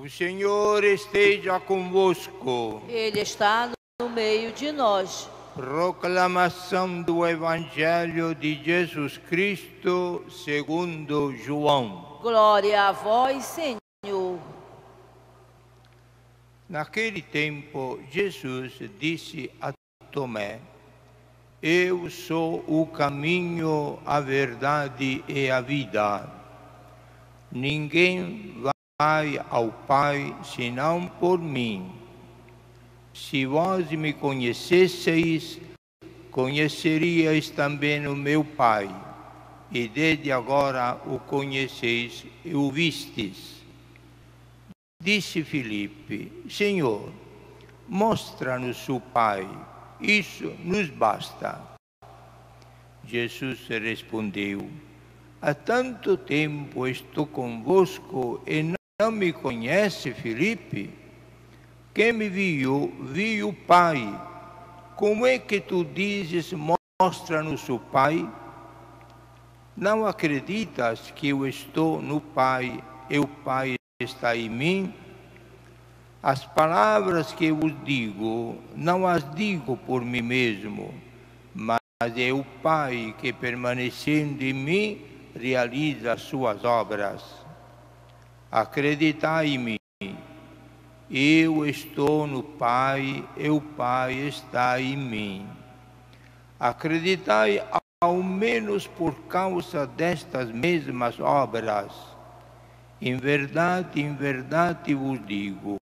O Senhor esteja convosco. Ele está no meio de nós. Proclamação do Evangelho de Jesus Cristo segundo João. Glória a vós, Senhor. Naquele tempo, Jesus disse a Tomé: Eu sou o caminho, a verdade e a vida. Ninguém vai ao Pai senão por mim. Se vós me conhecesseis, conheceríeis também o meu Pai, e desde agora o conheceis e o vistes. Disse Filipe: Senhor, mostra-nos o Pai, isso nos basta. Jesus respondeu: Há tanto tempo estou convosco e não me conhece, Filipe? Quem me viu, viu o Pai. Como é que tu dizes, mostra-nos o Pai? Não acreditas que eu estou no Pai e o Pai está em mim? As palavras que eu vos digo, não as digo por mim mesmo, mas é o Pai que, permanecendo em mim, realiza as suas obras. Acreditai em mim. Eu estou no Pai e o Pai está em mim. Acreditai ao menos por causa destas mesmas obras. Em verdade vos digo,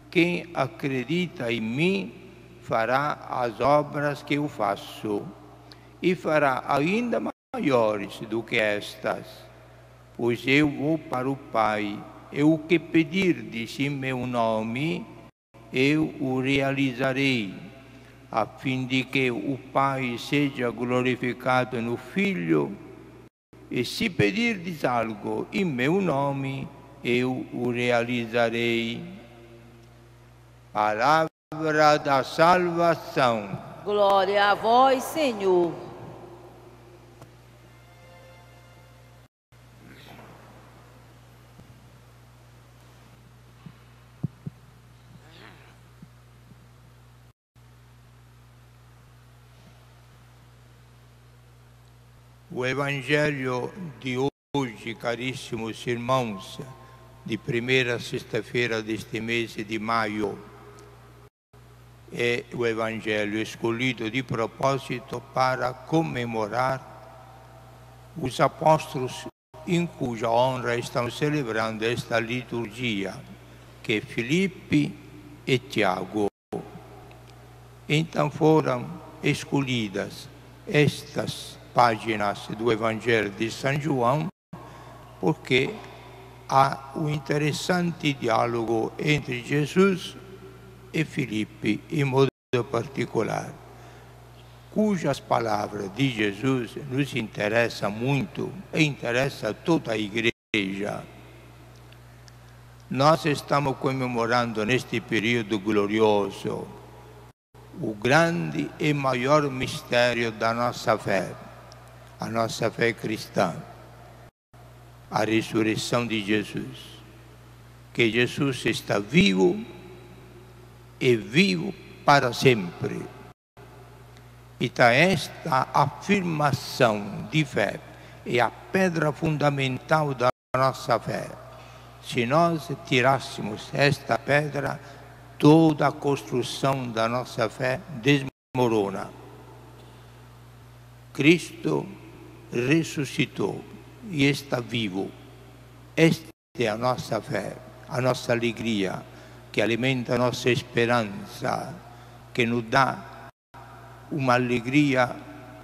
quem acredita em mim fará as obras que eu faço, e fará ainda maiores do que estas, pois eu vou para o Pai, e o que pedirdes em meu nome, eu o realizarei, a fim de que o Pai seja glorificado no Filho. E se pedirdes algo em meu nome, eu o realizarei. Palavra da salvação. Glória a vós, Senhor. O Evangelho de hoje, caríssimos irmãos, de primeira sexta-feira deste mês de maio, é o Evangelho escolhido de propósito para comemorar os apóstolos em cuja honra estamos celebrando esta liturgia, que é Filipe e Tiago. Então foram escolhidas estas páginas do Evangelho de São João, porque há um interessante diálogo entre Jesus e Filipe, em modo particular, cujas palavras de Jesus nos interessam muito e interessa toda a Igreja. Nós estamos comemorando neste período glorioso o grande e maior mistério da nossa fé, a nossa fé cristã, a ressurreição de Jesus, que Jesus está vivo e vivo para sempre. Então esta afirmação de fé é a pedra fundamental da nossa fé. Se nós tirássemos esta pedra, toda a construção da nossa fé desmorona. Cristo ressuscitou e está vivo. Esta é a nossa fé, a nossa alegria, que alimenta a nossa esperança, que nos dá uma alegria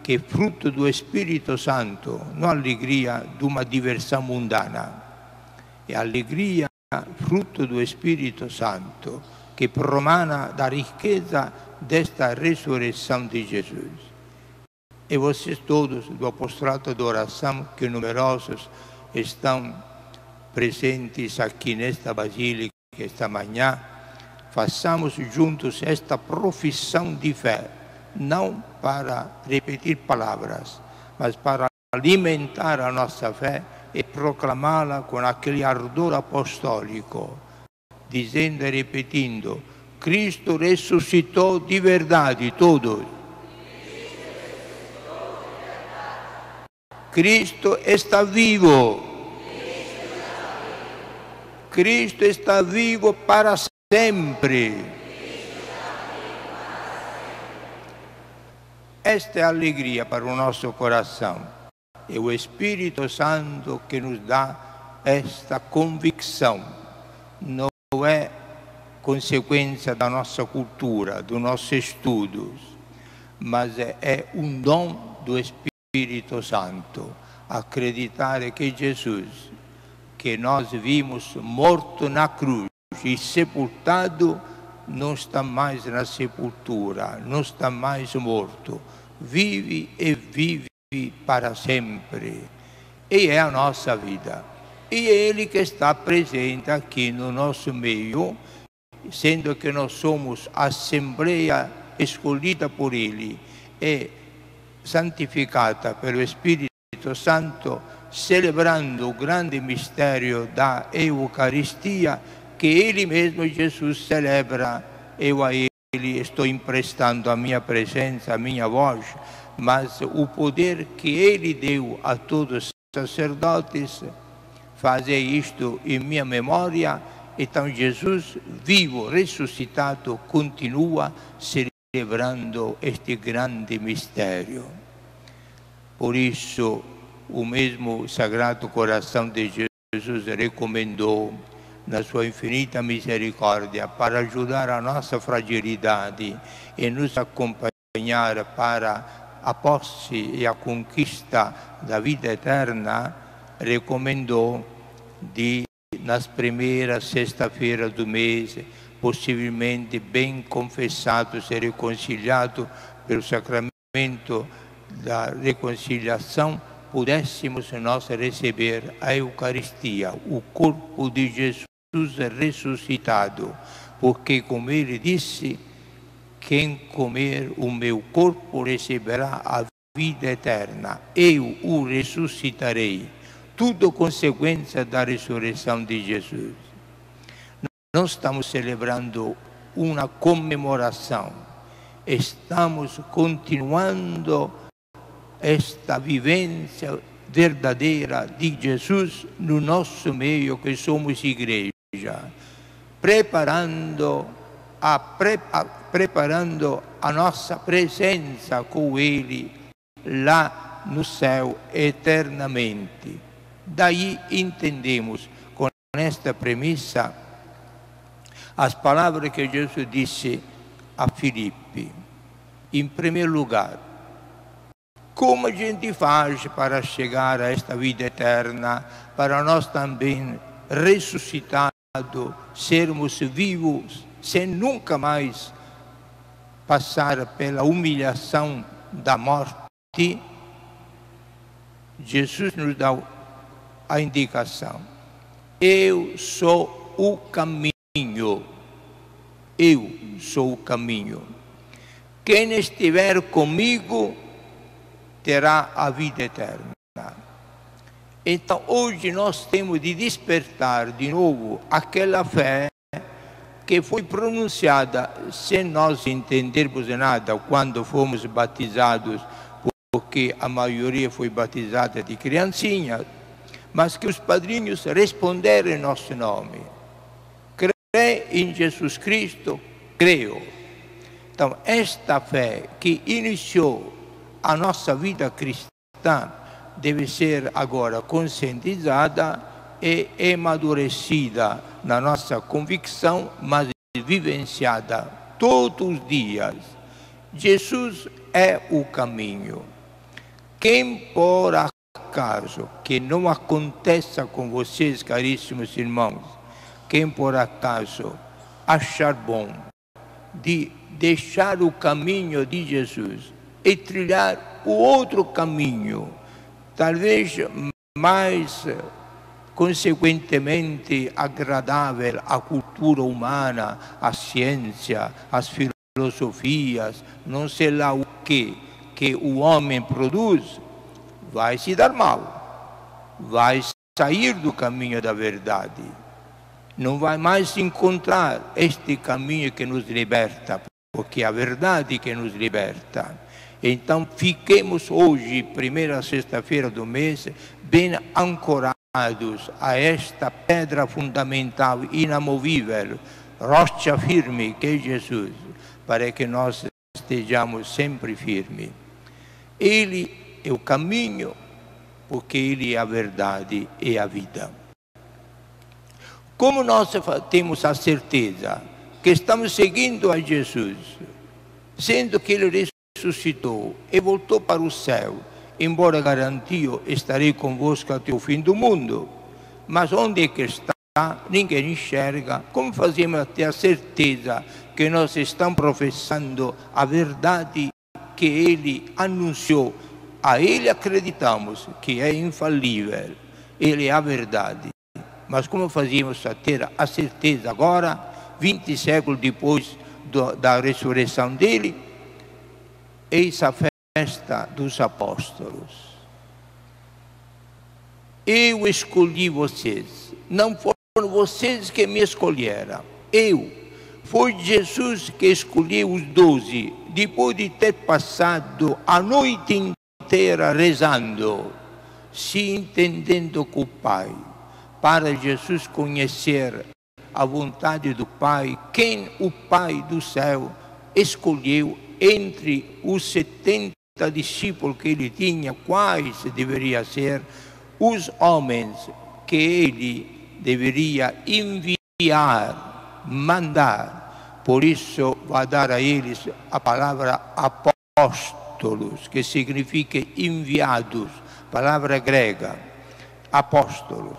que é fruto do Espírito Santo, não a alegria de uma diversão mundana. É a alegria fruto do Espírito Santo, que promana da riqueza desta ressurreição de Jesus. E vocês todos do apostolado de oração, que numerosos estão presentes aqui nesta basílica esta manhã, façamos juntos esta profissão de fé, não para repetir palavras, mas para alimentar a nossa fé e proclamá-la com aquele ardor apostólico. dizendo e repetindo: Cristo ressuscitou de verdade, todos. Cristo está vivo. Cristo está vivo para sempre. Esta é a alegria para o nosso coração. É o Espírito Santo que nos dá esta convicção. Não é consequência da nossa cultura, dos nossos estudos, mas é um dom do Espírito Santo. Acreditar que Jesus, que nós vimos morto na cruz e sepultado, não está mais na sepultura, não está mais morto, vive e vive para sempre. E é a nossa vida. E é Ele que está presente aqui no nosso meio, sendo que nós somos a Assembleia escolhida por Ele e santificata pelo Espírito Santo, celebrando o grande mistério da Eucaristia, que Ele mesmo, Jesus, celebra. Eu a Ele estou emprestando a minha presença, a minha voz, mas o poder que Ele deu a todos os sacerdotes, fazer isto em minha memória. Então Jesus, vivo, ressuscitado, continua celebrando este grande mistério. Por isso, o mesmo Sagrado Coração de Jesus recomendou, na sua infinita misericórdia, para ajudar a nossa fragilidade e nos acompanhar para a posse e a conquista da vida eterna, recomendou nas primeiras sexta-feiras do mês, possivelmente bem confessados e reconciliados pelo sacramento da reconciliação, pudéssemos nós receber a Eucaristia, o corpo de Jesus ressuscitado, porque, como Ele disse, quem comer o meu corpo receberá a vida eterna, eu o ressuscitarei. Tudo consequência da ressurreição de Jesus. Não estamos celebrando uma comemoração, estamos continuando esta vivência verdadeira de Jesus no nosso meio, que somos igreja, preparando a nossa presença com Ele lá no céu eternamente. Daí entendemos, com esta premissa, as palavras que Jesus disse a Filipe. Em primeiro lugar, como a gente faz para chegar a esta vida eterna, para nós também, ressuscitados, sermos vivos, sem nunca mais passar pela humilhação da morte? Jesus nos dá a indicação: eu sou o caminho, eu sou o caminho. Quem estiver comigo terá a vida eterna. Então hoje nós temos de despertar de novo aquela fé que foi pronunciada sem nós entendermos nada quando fomos batizados, porque a maioria foi batizada de criancinha, mas que os padrinhos responderam em nosso nome: crê em Jesus Cristo, creio. Então, esta fé que iniciou a nossa vida cristã deve ser agora conscientizada e amadurecida na nossa convicção, mas vivenciada todos os dias. Jesus é o caminho. Quem por acaso, que não aconteça com vocês, caríssimos irmãos, quem por acaso achar bom de deixar o caminho de Jesus e trilhar o outro caminho, talvez mais consequentemente agradável à cultura humana, à ciência, às filosofias, não sei lá o que o homem produz, vai se dar mal, vai sair do caminho da verdade. não vai mais encontrar este caminho que nos liberta, porque é a verdade que nos liberta. Então, fiquemos hoje, primeira sexta-feira do mês, bem ancorados a esta pedra fundamental, inamovível, rocha firme que é Jesus, para que nós estejamos sempre firmes. Ele é o caminho, porque Ele é a verdade e a vida. Como nós temos a certeza que estamos seguindo a Jesus, sendo que Ele ressuscitou e voltou para o céu, embora garantiu, estarei convosco até o fim do mundo, mas onde é que está? Ninguém enxerga. Como fazemos ter a certeza que nós estamos professando a verdade que Ele anunciou? A Ele acreditamos que é infalível, Ele é a verdade. Mas como fazíamos ter a certeza agora, 20 séculos depois da ressurreição dele? Eis a festa dos apóstolos. Eu escolhi vocês, não foram vocês que me escolheram. Foi Jesus que escolheu os 12, depois de ter passado a noite inteira rezando, se entendendo com o Pai, para Jesus conhecer a vontade do Pai, quem o Pai do céu escolheu entre os 70 discípulos que ele tinha, quais deveria ser os homens que ele deveria enviar, mandar. Por isso vai dar a eles a palavra apóstolos, que significa enviados, palavra grega, apóstolos.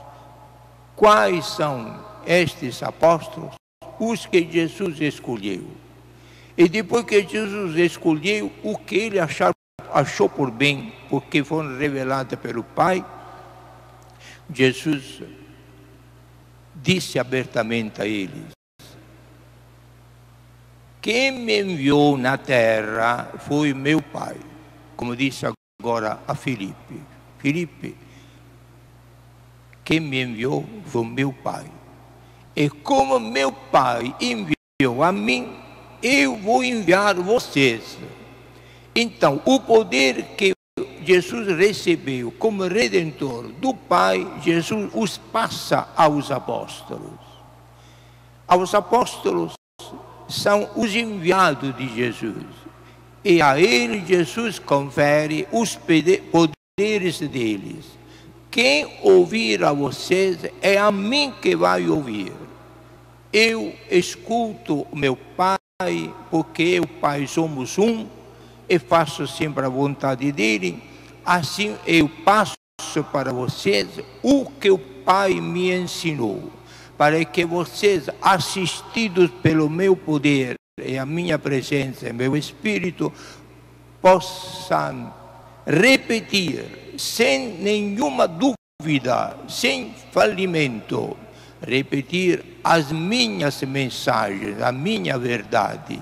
Quais são estes apóstolos? Os que Jesus escolheu. E depois que Jesus escolheu, o que ele achou por bem, porque foram revelados pelo Pai, Jesus disse abertamente a eles: quem me enviou na terra foi meu Pai. Como disse agora a Filipe. Filipe, quem me enviou foi meu Pai. E como meu Pai enviou a mim, eu vou enviar vocês. Então, o poder que Jesus recebeu como Redentor do Pai, Jesus os passa aos apóstolos. Os apóstolos são os enviados de Jesus. E a ele Jesus confere os poderes deles. Quem ouvir a vocês é a mim que vai ouvir. Eu escuto o meu Pai, porque eu e o Pai somos um, e faço sempre a vontade dele. Assim eu passo para vocês o que o Pai me ensinou, para que vocês, assistidos pelo meu poder e a minha presença, meu Espírito, possam repetir sem nenhuma dúvida, sem falimento, repetir as minhas mensagens, a minha verdade.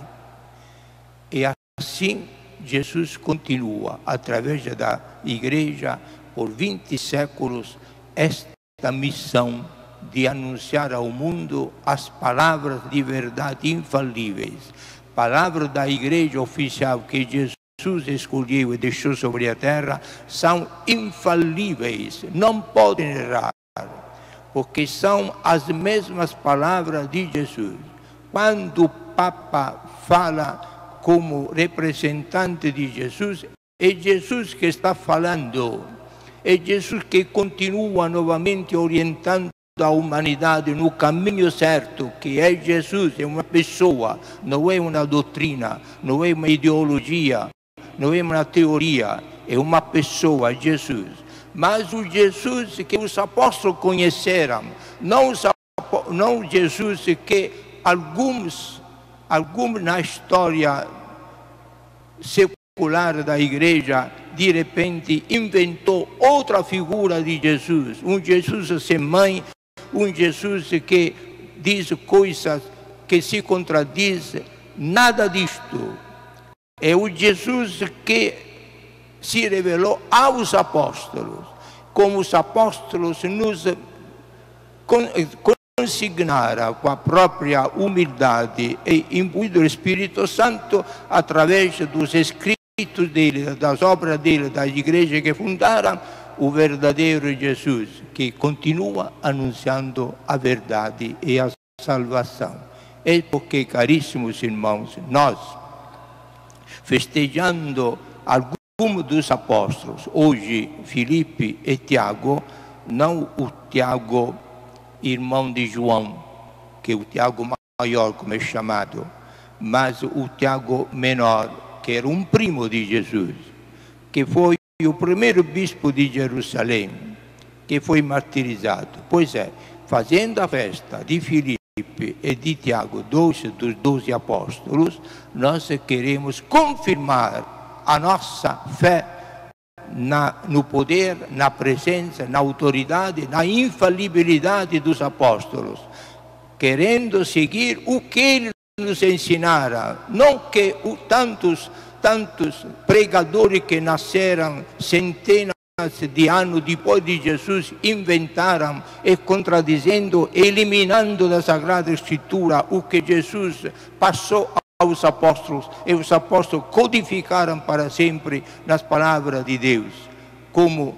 E assim Jesus continua, através da igreja, por 20 séculos, esta missão de anunciar ao mundo as palavras de verdade infalíveis, palavras da igreja oficial que Jesus escolheu e deixou sobre a terra, são infalíveis, não podem errar, porque são as mesmas palavras de Jesus. Quando o Papa fala como representante de Jesus, é Jesus que está falando, é Jesus que continua novamente orientando a humanidade no caminho certo, que é Jesus, é uma pessoa, não é uma doutrina, não é uma ideologia, não é uma teoria, é uma pessoa, Jesus. Mas o Jesus que os apóstolos conheceram, não Jesus que alguns na história secular da igreja, de repente inventou outra figura de Jesus, um Jesus sem mãe, um Jesus que diz coisas que se contradizem. Nada disto. É o Jesus que se revelou aos apóstolos, como os apóstolos nos consignara com a própria humildade e imbuído do Espírito Santo através dos escritos dele, das obras dele, das igrejas que fundaram, o verdadeiro Jesus, que continua anunciando a verdade e a salvação. É porque, caríssimos irmãos, nós, festejando alguns dos apóstolos, hoje Filipe e Tiago, não o Tiago, irmão de João, que é o Tiago maior, como é chamado, mas o Tiago menor, que era um primo de Jesus, que foi o primeiro bispo de Jerusalém, que foi martirizado. Pois é, fazendo a festa de Filipe e de Tiago, dois dos 12 apóstolos, nós queremos confirmar a nossa fé no poder, na presença, na autoridade, na infalibilidade dos apóstolos, querendo seguir o que eles nos ensinaram, não que tantos pregadores que nasceram centenas de anos depois de Jesus inventaram e contradizendo, eliminando da Sagrada Escritura o que Jesus passou aos apóstolos, e os apóstolos codificaram para sempre nas palavras de Deus, como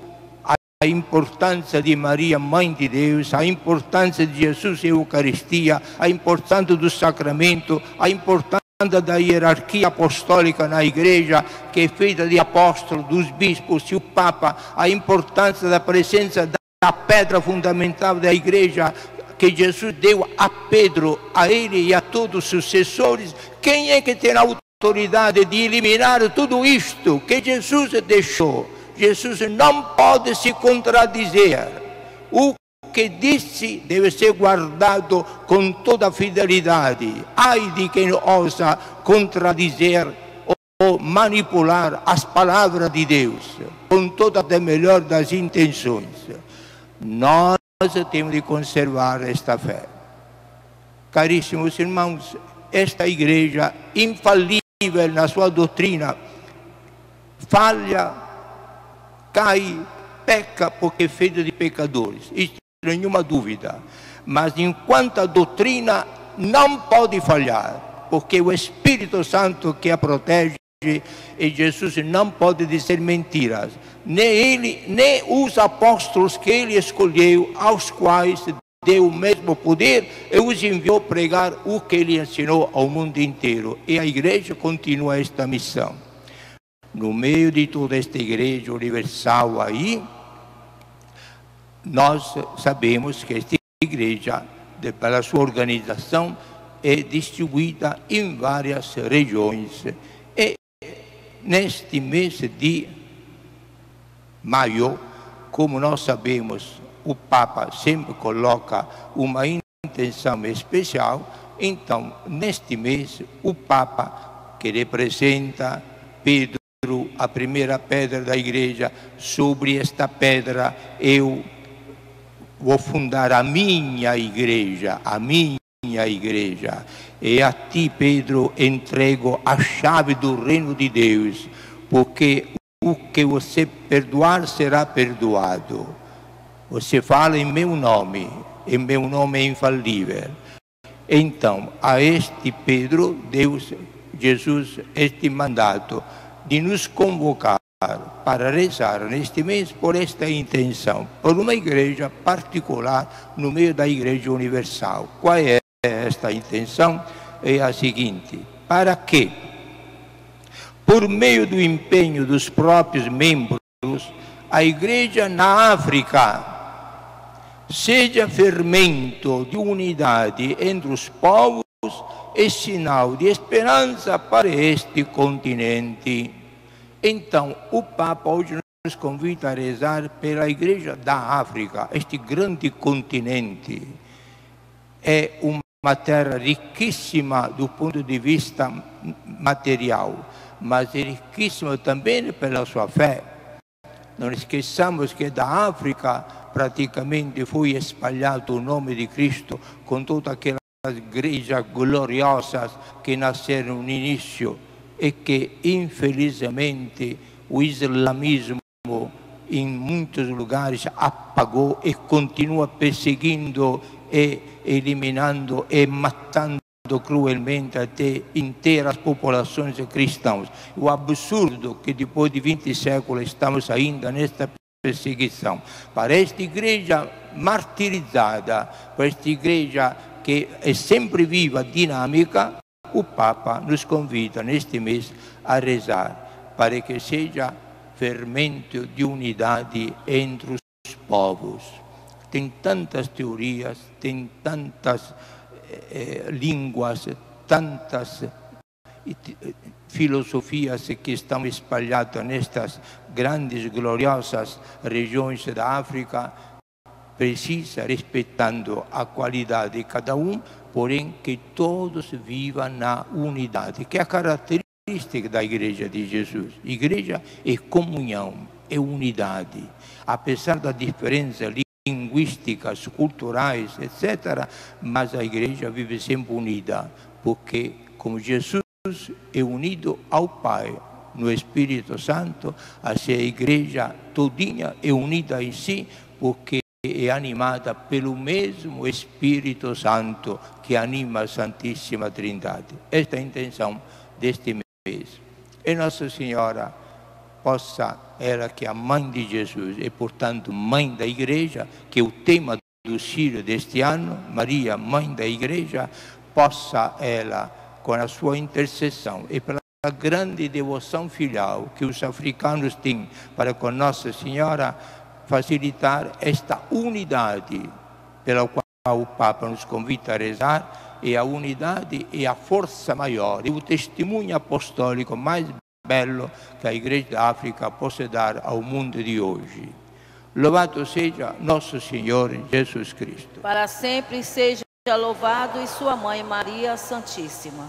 a importância de Maria, Mãe de Deus, a importância de Jesus e a Eucaristia, a importância do sacramento, a importância da hierarquia apostólica na igreja, que é feita de apóstolos, dos bispos e o Papa, a importância da presença da pedra fundamental da igreja, que Jesus deu a Pedro, a ele e a todos os sucessores. Quem é que tem a autoridade de eliminar tudo isto que Jesus deixou? Jesus não pode se contradizer. O que disse deve ser guardado com toda a fidelidade. Ai de quem ousa contradizer ou manipular as palavras de Deus, com toda a melhor das intenções. Nós temos de conservar esta fé. Caríssimos irmãos, esta igreja infalível na sua doutrina falha, cai, peca porque é feita de pecadores, isso não tem nenhuma dúvida. Mas enquanto a doutrina não pode falhar, porque o Espírito Santo que a protege, e Jesus não pode dizer mentiras, nem ele, nem os apóstolos que ele escolheu, aos quais deu o mesmo poder, e os enviou pregar o que ele ensinou ao mundo inteiro. E a igreja continua esta missão. No meio de toda esta igreja universal aí, nós sabemos que esta igreja, pela sua organização, é distribuída em várias regiões. E neste mês de maio, como nós sabemos, o Papa sempre coloca uma intenção especial. Então, neste mês, o Papa, que representa Pedro, a primeira pedra da igreja, sobre esta pedra eu vou fundar a minha igreja, e a ti, Pedro, entrego a chave do reino de Deus, porque o que você perdoar será perdoado. Você fala em meu nome é infalível. Então, a este Pedro, Jesus, este mandato de nos convocar para rezar neste mês por esta intenção, por uma igreja particular no meio da igreja universal. Qual é esta intenção? É a seguinte: para que, por meio do empenho dos próprios membros, a igreja na África seja fermento de unidade entre os povos e sinal de esperança para este continente. Então, o Papa hoje nos convida a rezar pela igreja da África, este grande continente. É uma terra riquíssima do ponto de vista material, mas é riquíssima também pela sua fé. Não esqueçamos que da África praticamente foi espalhado o nome de Cristo, com todas aquelas igrejas gloriosas que nasceram no início, e que infelizmente o islamismo em muitos lugares apagou e continua perseguindo e eliminando e matando cruelmente até inteiras populações cristãs. O absurdo que depois de 20 séculos estamos ainda nesta perseguição. Para esta igreja martirizada, para esta igreja que é sempre viva, dinâmica, o Papa nos convida neste mês a rezar para que seja fermento de unidade entre os povos. Tem tantas teorias, tem tantas línguas, tantas filosofias que estão espalhadas nestas grandes, gloriosas regiões da África. Precisa, respeitando a qualidade de cada um, porém que todos vivam na unidade, que é a característica da Igreja de Jesus. Igreja é comunhão, é unidade. Apesar da diferença linguísticas, culturais, etc., mas a Igreja vive sempre unida, porque como Jesus é unido ao Pai no Espírito Santo, assim a Igreja todinha é unida em si, porque é animada pelo mesmo Espírito Santo que anima a Santíssima Trindade. Esta é a intenção deste mês. E Nossa Senhora possa, ela que é a mãe de Jesus e, portanto, mãe da Igreja, que é o tema do Círio deste ano, Maria, mãe da Igreja, possa ela, com a sua intercessão e pela grande devoção filial que os africanos têm para com Nossa Senhora, facilitar esta unidade pela qual o Papa nos convida a rezar, e a unidade é a força maior, é o testemunho apostólico mais belo que a Igreja da África possa dar ao mundo de hoje. Louvado seja nosso Senhor Jesus Cristo. Para sempre seja louvado e sua mãe Maria Santíssima.